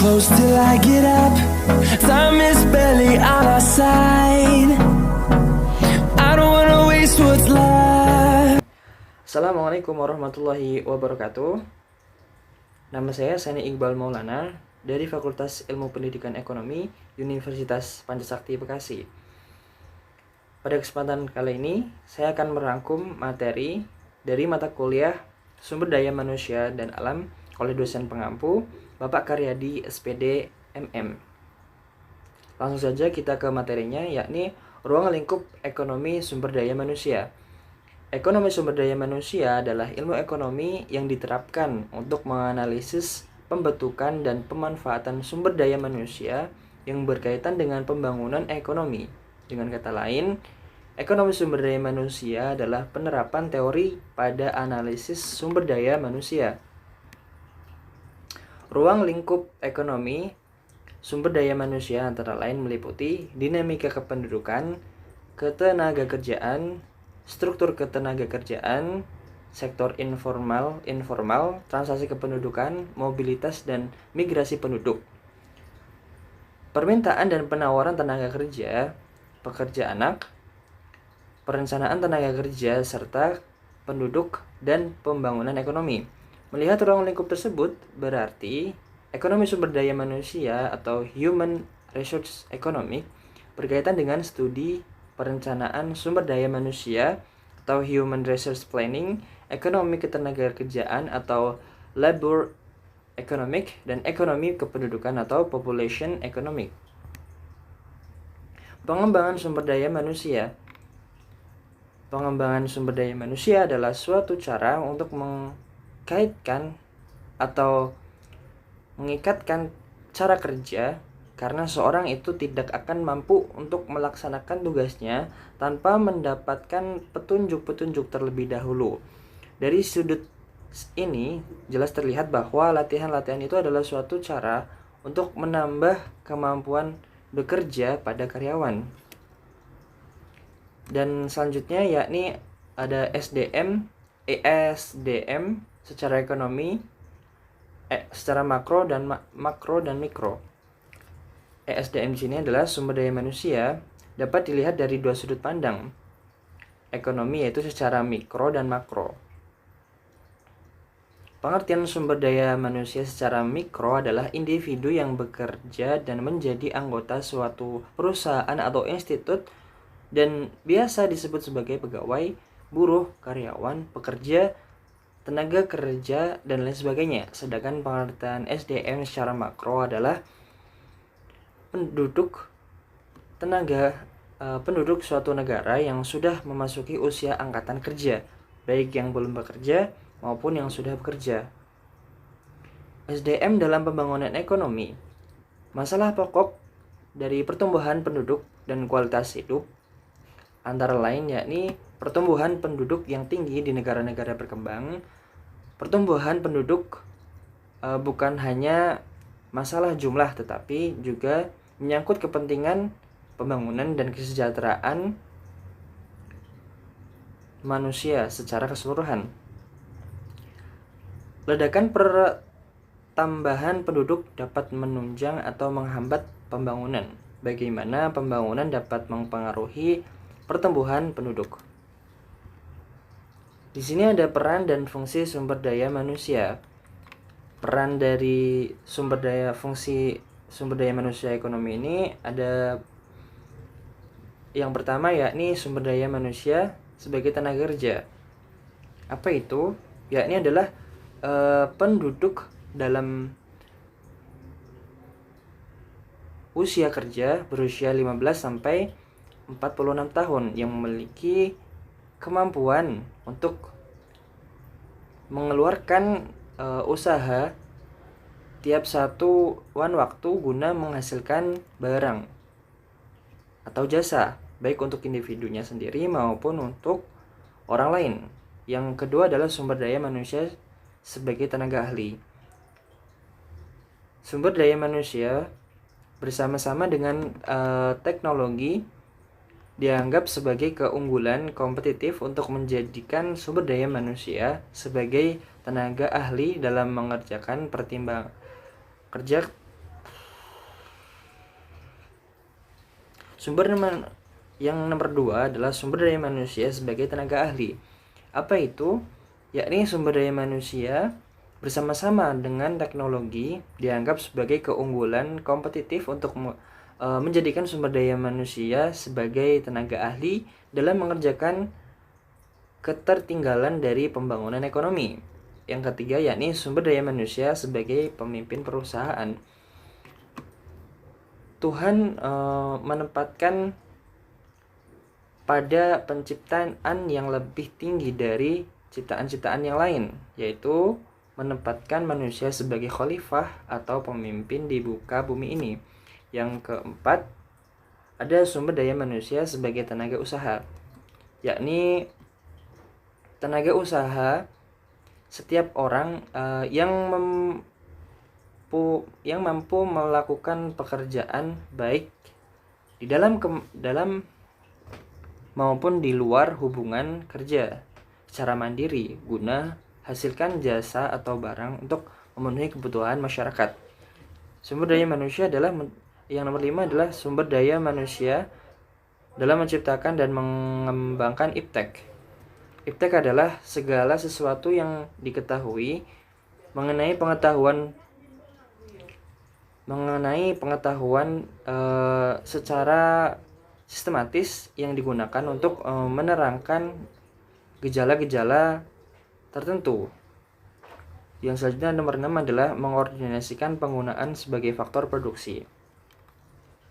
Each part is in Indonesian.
close till I get up. Time is barely on our side. I don't wanna waste what's left. Assalamualaikum warahmatullahi wabarakatuh. Nama saya Sani Iqbal Maulana dari Fakultas Ilmu Pendidikan Ekonomi Universitas Pancasakti Bekasi. Pada kesempatan kali ini, saya akan merangkum materi dari mata kuliah Sumber Daya Manusia dan Alam oleh dosen pengampu Bapak Karyadi SPD MM. Langsung saja kita ke materinya, yakni ruang lingkup ekonomi sumber daya manusia. Ekonomi sumber daya manusia adalah ilmu ekonomi yang diterapkan untuk menganalisis pembentukan dan pemanfaatan sumber daya manusia yang berkaitan dengan pembangunan ekonomi. Dengan kata lain, ekonomi sumber daya manusia adalah penerapan teori pada analisis sumber daya manusia. Ruang lingkup ekonomi sumber daya manusia antara lain meliputi dinamika kependudukan, ketenagakerjaan, struktur ketenagakerjaan, sektor informal, transaksi kependudukan, mobilitas dan migrasi penduduk. Permintaan dan penawaran tenaga kerja, pekerja anak, perencanaan tenaga kerja serta penduduk dan pembangunan ekonomi. Melihat ruang lingkup tersebut berarti ekonomi sumber daya manusia atau human resource economic berkaitan dengan studi perencanaan sumber daya manusia atau human resource planning, ekonomi ketenagakerjaan atau labor economic, dan ekonomi kependudukan atau population economic. Pengembangan sumber daya manusia. Pengembangan sumber daya manusia adalah suatu cara untuk mengkaitkan atau mengikatkan cara kerja, karena seorang itu tidak akan mampu untuk melaksanakan tugasnya tanpa mendapatkan petunjuk-petunjuk terlebih dahulu. Dari sudut ini jelas terlihat bahwa latihan-latihan itu adalah suatu cara untuk menambah kemampuan bekerja pada karyawan. Dan selanjutnya yakni ada SDM, ESDM secara ekonomi, secara makro dan mikro. ESDM di sini adalah sumber daya manusia dapat dilihat dari dua sudut pandang. Ekonomi yaitu secara mikro dan makro. Pengertian sumber daya manusia secara mikro adalah individu yang bekerja dan menjadi anggota suatu perusahaan atau institut dan biasa disebut sebagai pegawai, buruh, karyawan, pekerja, tenaga kerja, dan lain sebagainya. Sedangkan pengertian SDM secara makro adalah penduduk suatu negara yang sudah memasuki usia angkatan kerja, baik yang belum bekerja maupun yang sudah bekerja. SDM dalam pembangunan ekonomi. Masalah pokok dari pertumbuhan penduduk dan kualitas hidup antara lain yakni pertumbuhan penduduk yang tinggi di negara-negara berkembang. Pertumbuhan penduduk bukan hanya masalah jumlah, tetapi juga menyangkut kepentingan pembangunan dan kesejahteraan manusia secara keseluruhan. Ledakan pertambahan penduduk dapat menunjang atau menghambat pembangunan. Bagaimana pembangunan dapat mempengaruhi pertumbuhan penduduk? Di sini ada peran dan fungsi sumber daya manusia. Peran dari fungsi sumber daya manusia ekonomi ini ada yang pertama yakni sumber daya manusia sebagai tenaga kerja. Apa itu? Yakni adalah penduduk dalam usia kerja berusia 15 sampai 46 tahun yang memiliki kemampuan untuk mengeluarkan usaha tiap satu waktu guna menghasilkan barang atau jasa, baik untuk individunya sendiri maupun untuk orang lain. Yang kedua adalah sumber daya manusia sebagai tenaga ahli. Sumber daya manusia bersama-sama dengan teknologi dianggap sebagai keunggulan kompetitif untuk menjadikan sumber daya manusia sebagai tenaga ahli dalam mengerjakan kerja Yang nomor 2 adalah sumber daya manusia sebagai tenaga ahli. Apa itu? Yakni sumber daya manusia bersama-sama dengan teknologi dianggap sebagai keunggulan kompetitif untuk menjadikan sumber daya manusia sebagai tenaga ahli dalam mengerjakan ketertinggalan dari pembangunan ekonomi. Yang ketiga yakni sumber daya manusia sebagai pemimpin perusahaan. Tuhan menempatkan pada penciptaan yang lebih tinggi dari ciptaan-ciptaan yang lain, yaitu menempatkan manusia sebagai khalifah atau pemimpin di muka bumi ini. Yang keempat, ada sumber daya manusia sebagai tenaga usaha, yakni tenaga usaha setiap orang yang mampu melakukan pekerjaan baik di dalam maupun di luar hubungan kerja secara mandiri guna hasilkan jasa atau barang untuk memenuhi kebutuhan masyarakat. Sumber daya manusia adalah yang nomor 5 adalah sumber daya manusia dalam menciptakan dan mengembangkan iptek. Iptek adalah segala sesuatu yang diketahui mengenai pengetahuan secara sistematis yang digunakan untuk menerangkan gejala-gejala tertentu. Yang selanjutnya nomor 6 adalah mengordinasikan penggunaan sebagai faktor produksi,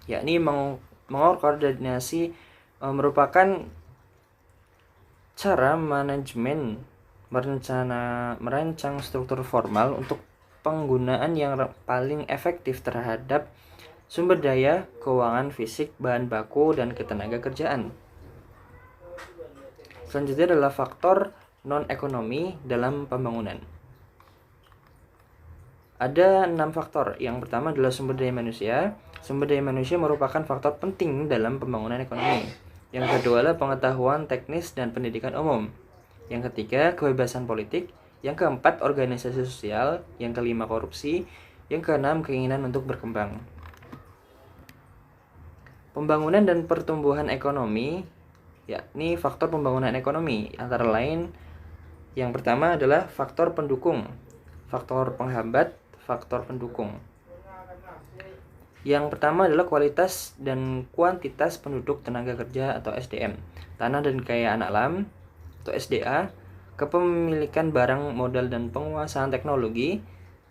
yakni mengkoordinasi merupakan cara manajemen merancang struktur formal untuk penggunaan yang paling efektif terhadap sumber daya, keuangan fisik, bahan baku, dan ketenaga kerjaan. Selanjutnya adalah faktor non-ekonomi dalam pembangunan. Ada 6 faktor. Yang pertama adalah sumber daya manusia. Sumber daya manusia merupakan faktor penting dalam pembangunan ekonomi. Yang kedua adalah pengetahuan teknis dan pendidikan umum. Yang ketiga, kebebasan politik. Yang keempat, organisasi sosial. Yang kelima, korupsi. Yang keenam, keinginan untuk berkembang. Pembangunan dan pertumbuhan ekonomi, yakni faktor pembangunan ekonomi, antara lain yang pertama adalah faktor pendukung, faktor penghambat, faktor pendukung. Yang pertama adalah kualitas dan kuantitas penduduk tenaga kerja atau SDM, tanah dan kekayaan alam atau SDA, kepemilikan barang, modal dan penguasaan teknologi,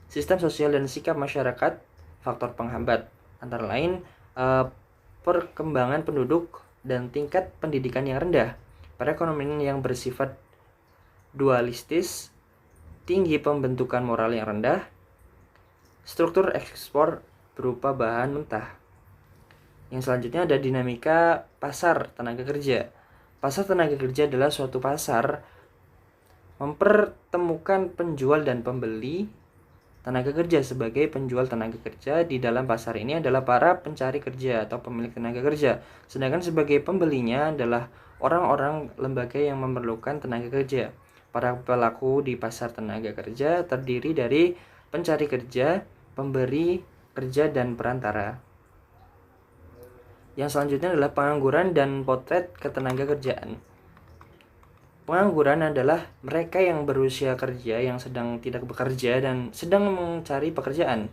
sistem sosial dan sikap masyarakat, faktor penghambat, antara lain perkembangan penduduk dan tingkat pendidikan yang rendah, perekonomian yang bersifat dualistis, tinggi pembentukan moral yang rendah, struktur ekspor berupa bahan mentah. Yang selanjutnya ada dinamika pasar tenaga kerja. Pasar tenaga kerja adalah suatu pasar mempertemukan penjual dan pembeli tenaga kerja. Sebagai penjual tenaga kerja di dalam pasar ini adalah para pencari kerja atau pemilik tenaga kerja, sedangkan sebagai pembelinya adalah orang-orang lembaga yang memerlukan tenaga kerja. Para pelaku di pasar tenaga kerja terdiri dari pencari kerja, pemberi kerja, dan perantara. Yang selanjutnya adalah pengangguran dan potret ketenaga kerjaan. Pengangguran adalah mereka yang berusia kerja yang sedang tidak bekerja dan sedang mencari pekerjaan.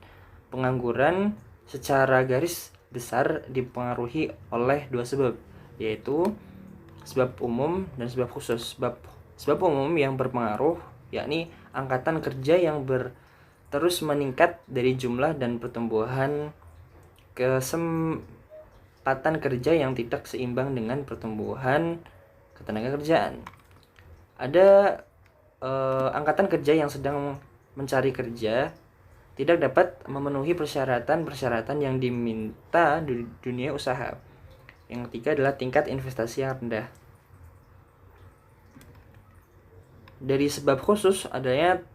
Pengangguran secara garis besar dipengaruhi oleh 2 sebab, yaitu sebab umum dan sebab khusus. Sebab umum yang berpengaruh yakni angkatan kerja yang terus meningkat dari jumlah dan pertumbuhan kesempatan kerja yang tidak seimbang dengan pertumbuhan ketenaga kerjaan. Ada angkatan kerja yang sedang mencari kerja tidak dapat memenuhi persyaratan yang diminta di dunia usaha. Yang ketiga adalah tingkat investasi yang rendah. Dari sebab khusus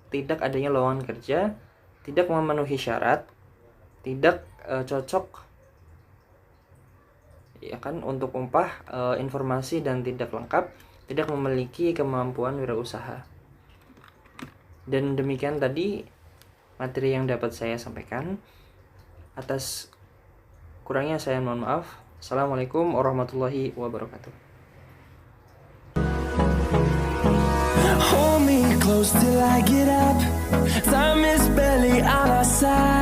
tidak adanya lowongan kerja, tidak memenuhi syarat, tidak cocok ya kan untuk upah, informasi dan tidak lengkap, tidak memiliki kemampuan wirausaha. Dan demikian tadi materi yang dapat saya sampaikan. Atas kurangnya saya mohon maaf. Assalamualaikum warahmatullahi wabarakatuh. Hold me close till I get up. Time is barely on our side.